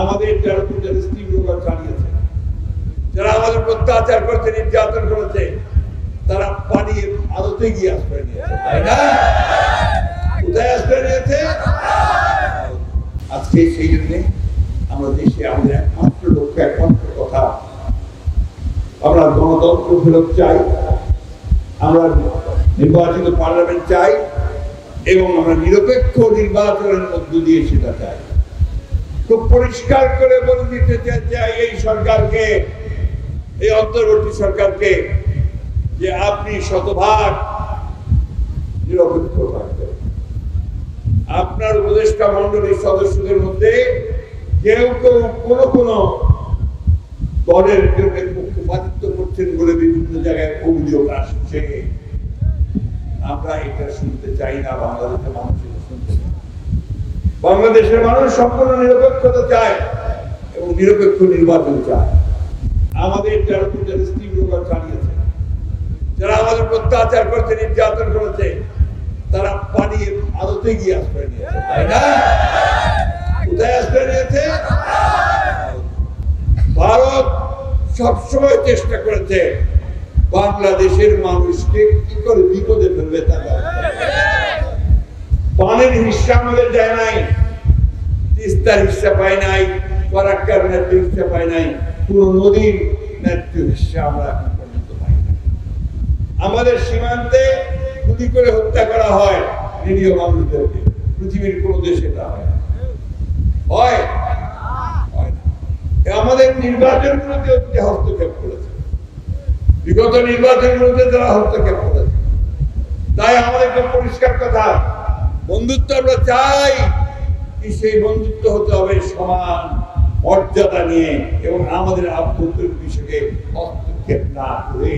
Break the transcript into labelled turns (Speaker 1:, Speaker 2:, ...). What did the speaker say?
Speaker 1: আমাদের যারা স্ত্রীগুলো চালিয়েছে, যারা আমাদের অত্যাচার করেছে, নির্যাতন করেছে, তারা পানির আলোতে গিয়ে আশ্রয় নিয়েছে, তাই না? কোথায় আশ্রয় নিয়েছে? আজকে সেই জন্যে আমরা দেশে আমাদের একমাত্র লক্ষ্য, একমাত্র কথা, আমরা গণতন্ত্র ফেরত চাই, আমরা নির্বাচিত পার্লামেন্ট চাই এবং আমরা নিরপেক্ষ নির্বাচনের মধ্য দিয়ে সেটা চাই। খুব পরিষ্কার করে বলে দিতে চাই এই সরকারকে, এই অন্তর্বর্তী সরকারকে, যে আপনি শতভাগ নিরপেক্ষ থাকবেন। আপনার উপদেষ্টা মন্ডলীর সদস্যদের মধ্যে কেউ কেউ কোনো দলের জন্য পক্ষপাতিত্ব করছেন বলে বিভিন্ন জায়গায় অভিযোগ আসছে। আমরা এটা শুনতে চাই না। বাংলাদেশের মানুষ এটা শুনতে চায়। বাংলাদেশের মানুষ সম্পূর্ণ নিরপেক্ষতা চায় এবং নিরপেক্ষ নির্বাচন চায়। আমাদের যারা স্ত্রীগুলো চালিয়েছে, যারা আমাদের অত্যাচার করেছে, নির্যাতন করেছে, তারা পানির আলোতে গিয়ে আশ্রয় নিয়েছে, তাই না? কোথায় আশ্রয় নিয়েছে? ভারত সবসময় চেষ্টা করেছে বাংলাদেশের মানুষকে কি করে বিপদে ফেলবে তা। পানির হিস্সা আমাদের দেয় নাই, তিস্তার হিস্সা পায় নাই, ফরাক্কার ন্যায্য হিস্সা পায় নাই, কোন নদীর ন্যায্য হিস্সা আমরা এখন পর্যন্ত পাই না। আমাদের সীমান্তে গুলি করে হত্যা করা হয় নিরীহ মানুষদেরকে। পৃথিবীর কোন দেশে তা হয় না। আমাদের নির্বাচনগুলোতে হস্তক্ষেপ করেছে, বিগত নির্বাচনগুলোতে যারা হস্তক্ষেপ করেছে। তাই আমাদেরকে পরিষ্কার কথা, বন্ধুত্ব আমরা চাই, কি সেই বন্ধুত্ব হতে হবে সমান মর্যাদা নিয়ে এবং আমাদের আভ্যন্তরীণ বিষয়কে হস্তক্ষেপ না করে।